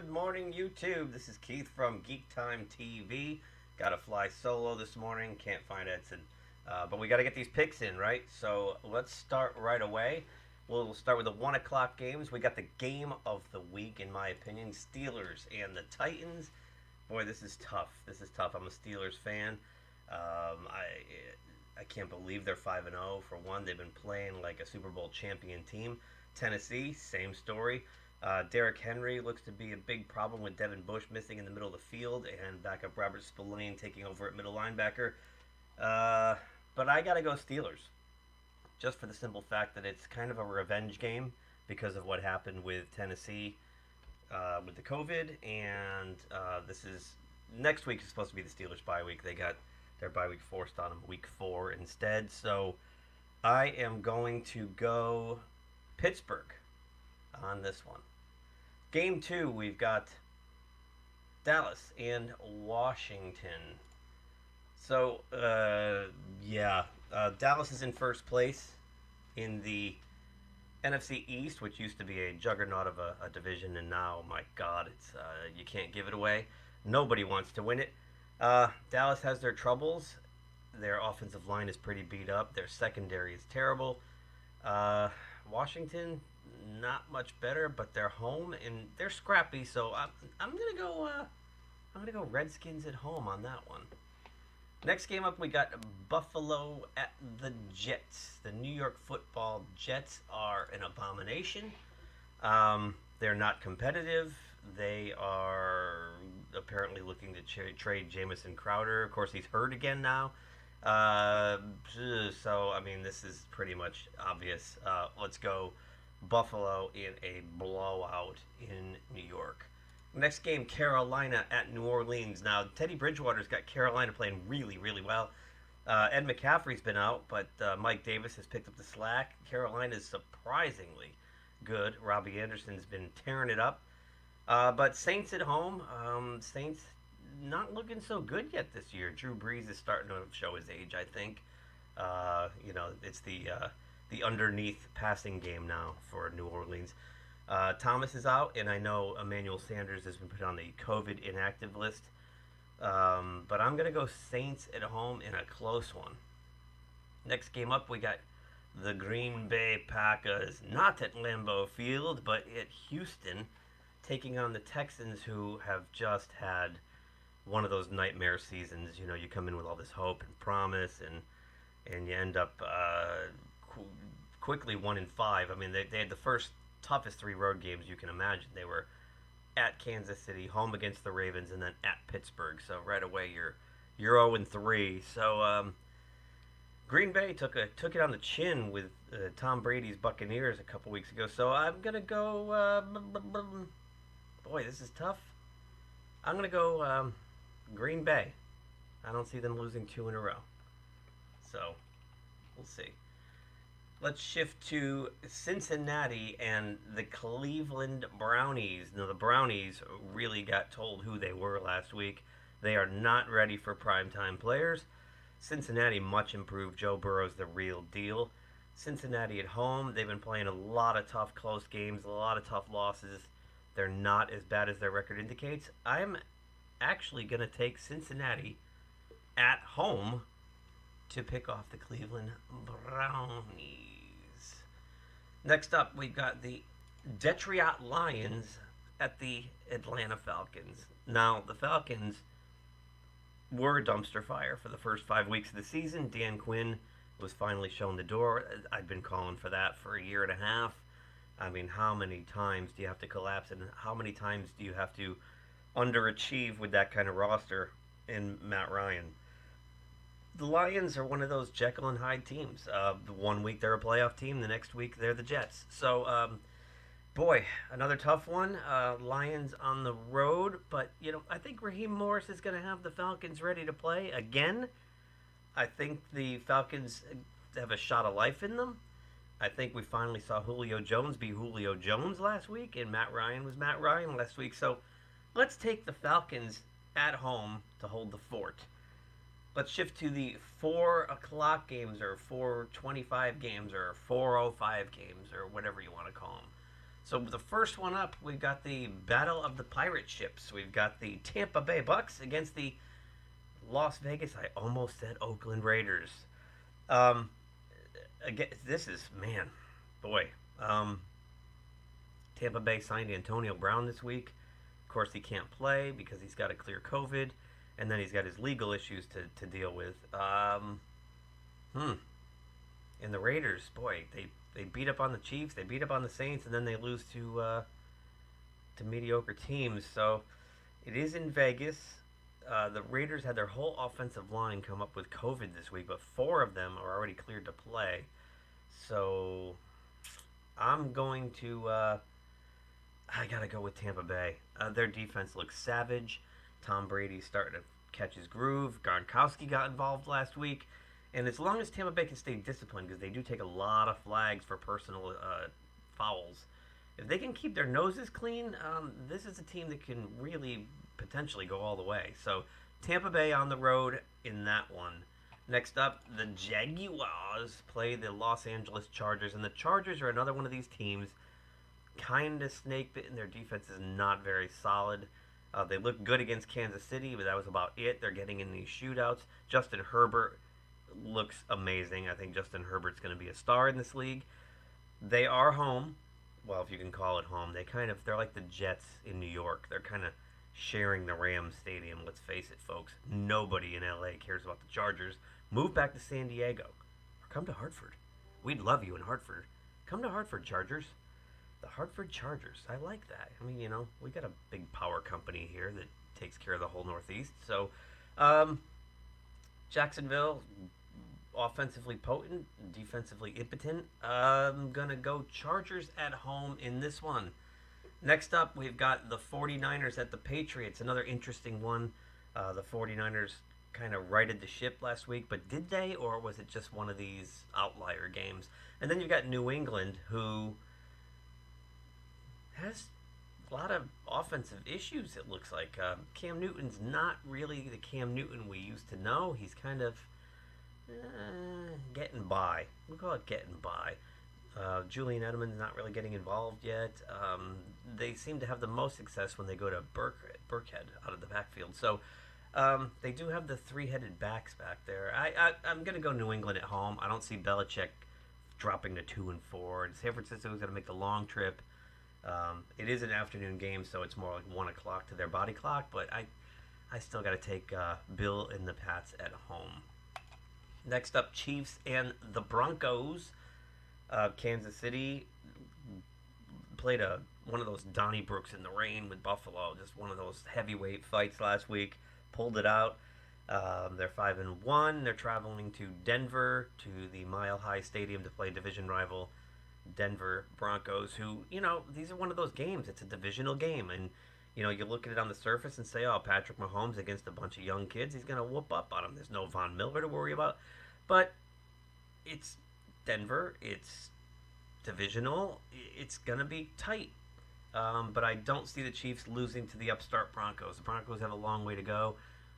Good morning, YouTube. This is Keith from GeekTime TV. Got to fly solo this morning. Can't find Edson. But we got to get these picks in, right? So let's start right away. We'll start with the 1 o'clock games. We got the game of the week, in my opinion. Steelers and the Titans. Boy, this is tough. This is tough. I'm a Steelers fan. I can't believe they're 5-0. For one, they've been playing like a Super Bowl champion team. Tennessee, same story. Derrick Henry looks to be a big problem with Devin Bush missing in the middle of the field and backup Robert Spillane taking over at middle linebacker. But I got to go Steelers, just for the simple fact that it's kind of a revenge game because of what happened with Tennessee with the COVID. And this is next week is supposed to be the Steelers' bye week. They got their bye week forced on them week 4 instead. So I am going to go Pittsburgh on this one. Game 2, we've got Dallas and Washington. So, Dallas is in first place in the NFC East, which used to be a juggernaut of a division, and now, my God, it's you can't give it away. Nobody wants to win it. Dallas has their troubles. Their offensive line is pretty beat up. Their secondary is terrible. Washington, not much better, but they're home and they're scrappy. So I'm gonna go Redskins at home on that one. Next game up, we got Buffalo at the Jets. The New York Football Jets are an abomination. They're not competitive. They are apparently looking to trade Jamison Crowder. Of course, he's hurt again now. So, I mean, this is pretty much obvious. Let's go Buffalo in a blowout in New York. Next game, Carolina at New Orleans. Now, Teddy Bridgewater's got Carolina playing really, really well. Ed McCaffrey's been out, but Mike Davis has picked up the slack. Carolina's surprisingly good. Robbie Anderson's been tearing it up. But Saints at home. Saints not looking so good yet this year. Drew Brees is starting to show his age, I think. It's the underneath passing game now for New Orleans. Thomas is out, and I know Emmanuel Sanders has been put on the COVID inactive list. But I'm going to go Saints at home in a close one. Next game up, we got the Green Bay Packers, not at Lambeau Field, but at Houston, taking on the Texans, who have just had one of those nightmare seasons. You know, you come in with all this hope and promise, and you end up quickly 1-5. I mean, they had the first toughest 3 road games you can imagine. They were at Kansas City, home against the Ravens, and then at Pittsburgh. So right away you're 0-3. So Green Bay took it on the chin with Tom Brady's Buccaneers a couple weeks ago. So I'm gonna go. Boy, this is tough. I'm gonna go Green Bay. I don't see them losing 2 in a row. So we'll see. Let's shift to Cincinnati and the Cleveland Brownies. Now, the Brownies really got told who they were last week. They are not ready for primetime players. Cincinnati, much improved. Joe Burrow's the real deal. Cincinnati at home, they've been playing a lot of tough, close games, a lot of tough losses. They're not as bad as their record indicates. I'm actually going to take Cincinnati at home to pick off the Cleveland Brownies. Next up, we've got the Detroit Lions at the Atlanta Falcons. Now, the Falcons were a dumpster fire for the first 5 weeks of the season. Dan Quinn was finally shown the door. I've been calling for that for a year and a half. I mean, how many times do you have to collapse, and how many times do you have to underachieve with that kind of roster in Matt Ryan? The Lions are one of those Jekyll and Hyde teams. The 1 week they're a playoff team, the next week they're the Jets. So, boy, another tough one. Lions on the road, but I think Raheem Morris is going to have the Falcons ready to play again. I think the Falcons have a shot of life in them. I think we finally saw Julio Jones be Julio Jones last week, and Matt Ryan was Matt Ryan last week. So, let's take the Falcons at home to hold the fort. Let's shift to the 4 o'clock games, or 4:25 games, or 4:05 games, or whatever you want to call them. So the first one up, we've got the Battle of the Pirate Ships. We've got the Tampa Bay Bucks against the Las Vegas. I almost said Oakland Raiders. Um, Again, this is man, boy. Um, Tampa Bay signed Antonio Brown this week. Of course, he can't play because he's got to clear COVID, and then he's got his legal issues to deal with. Hmm. And the Raiders, boy, they beat up on the Chiefs, they beat up on the Saints, and then they lose to mediocre teams. So it is in Vegas. The Raiders had their whole offensive line come up with COVID this week, but four of them are already cleared to play. So I'm going to. I gotta go with Tampa Bay. Their defense looks savage. Tom Brady's starting to catch his groove. Gronkowski got involved last week, and as long as Tampa Bay can stay disciplined, because they do take a lot of flags for personal fouls, if they can keep their noses clean, this is a team that can really potentially go all the way. So Tampa Bay on the road in that one. Next up, the Jaguars play the Los Angeles Chargers, and the Chargers are another one of these teams kind of snake bitten. Their defense is not very solid. They looked good against Kansas City, but that was about it. They're getting in these shootouts. Justin Herbert looks amazing. I think Justin Herbert's going to be a star in this league. They are home. Well, if you can call it home. They're like the Jets in New York. They're kind of sharing the Rams stadium. Let's face it, folks. Nobody in LA cares about the Chargers. Move back to San Diego or come to Hartford. We'd love you in Hartford. Come to Hartford, Chargers. The Hartford Chargers. I like that. I mean, we got a big power company here that takes care of the whole Northeast. So, Jacksonville, offensively potent, defensively impotent. I'm going to go Chargers at home in this one. Next up, we've got the 49ers at the Patriots. Another interesting one. The 49ers kind of righted the ship last week, but did they, or was it just one of these outlier games? And then you've got New England, who has a lot of offensive issues, it looks like. Cam Newton's not really the Cam Newton we used to know. He's kind of getting by. We'll call it getting by. Julian Edelman's not really getting involved yet. They seem to have the most success when they go to Burkhead out of the backfield. So they do have the three-headed backs back there. I'm going to go New England at home. I don't see Belichick dropping to 2-4. And San Francisco's going to make the long trip. It is an afternoon game, so it's more like 1 o'clock to their body clock, but I still got to take Bill and the Pats at home. Next up, Chiefs and the Broncos. Kansas City played one of those Donniebrooks in the rain with Buffalo, just one of those heavyweight fights last week. Pulled it out. They're 5-1. They're traveling to Denver, to the Mile High Stadium, to play division rival Denver Broncos, who, these are one of those games. It's a divisional game, and, you look at it on the surface and say, oh, Patrick Mahomes against a bunch of young kids, he's going to whoop up on them. There's no Von Miller to worry about. But it's Denver. It's divisional. It's going to be tight. But I don't see the Chiefs losing to the upstart Broncos. The Broncos have a long way to go.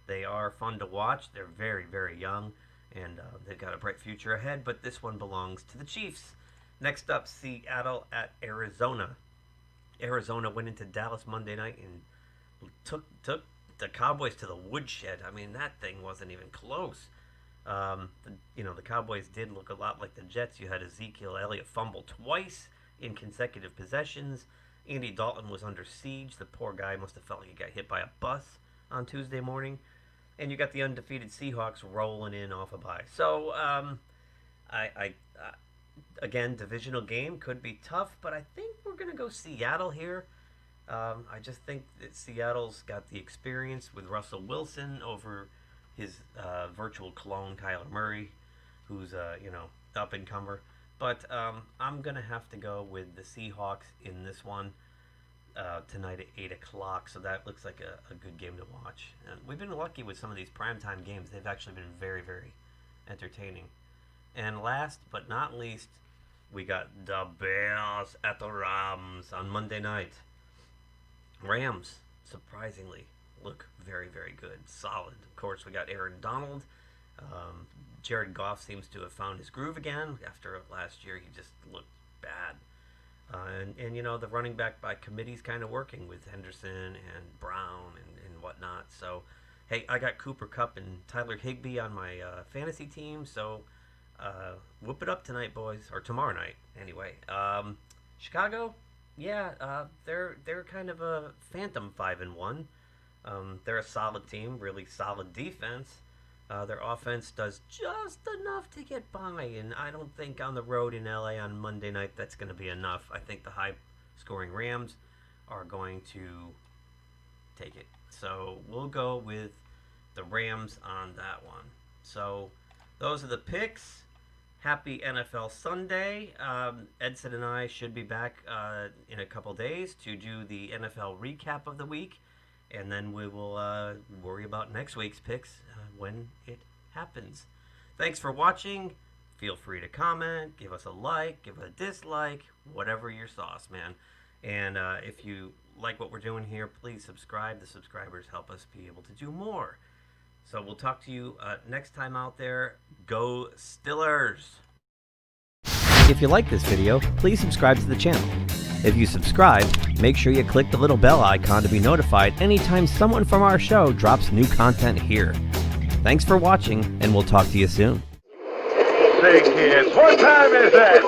They are fun to watch. They're very, very young, and they've got a bright future ahead, but this one belongs to the Chiefs. Next up, Seattle at Arizona. Arizona went into Dallas Monday night and took the Cowboys to the woodshed. I mean, that thing wasn't even close. The Cowboys did look a lot like the Jets. You had Ezekiel Elliott fumble twice in consecutive possessions. Andy Dalton was under siege. The poor guy must have felt like he got hit by a bus on Tuesday morning. And you got the undefeated Seahawks rolling in off a bye. So, again, divisional game could be tough, but I think we're going to go Seattle here. I just think that Seattle's got the experience with Russell Wilson over his virtual clone, Kyler Murray, who's, up-and-comer. But I'm going to have to go with the Seahawks in this one tonight at 8 o'clock, so that looks like a good game to watch. And we've been lucky with some of these primetime games. They've actually been very, very entertaining. And last but not least, we got the Bears at the Rams on Monday night. Rams, surprisingly, look very, very good. Solid. Of course, we got Aaron Donald. Jared Goff seems to have found his groove again. After last year, he just looked bad. And the running back by committee's kind of working with Henderson and Brown and whatnot. So, hey, I got Cooper Kupp and Tyler Higbee on my fantasy team. So, whoop it up tonight, boys, or tomorrow night, anyway. Chicago, yeah, they're kind of a phantom 5-1. They're a solid team, really solid defense. Their offense does just enough to get by, and I don't think on the road in LA on Monday night that's going to be enough. I think the high-scoring Rams are going to take it. So we'll go with the Rams on that one. So those are the picks. Happy NFL Sunday. Edson and I should be back in a couple days to do the NFL recap of the week. And then we will worry about next week's picks when it happens. Thanks for watching. Feel free to comment, give us a like, give a dislike, whatever your sauce, man. And if you like what we're doing here, please subscribe. The subscribers help us be able to do more. So we'll talk to you next time out there. Go Stillers! If you like this video, please subscribe to the channel. If you subscribe, make sure you click the little bell icon to be notified anytime someone from our show drops new content here. Thanks for watching, and we'll talk to you soon. Say, kids, what time is that?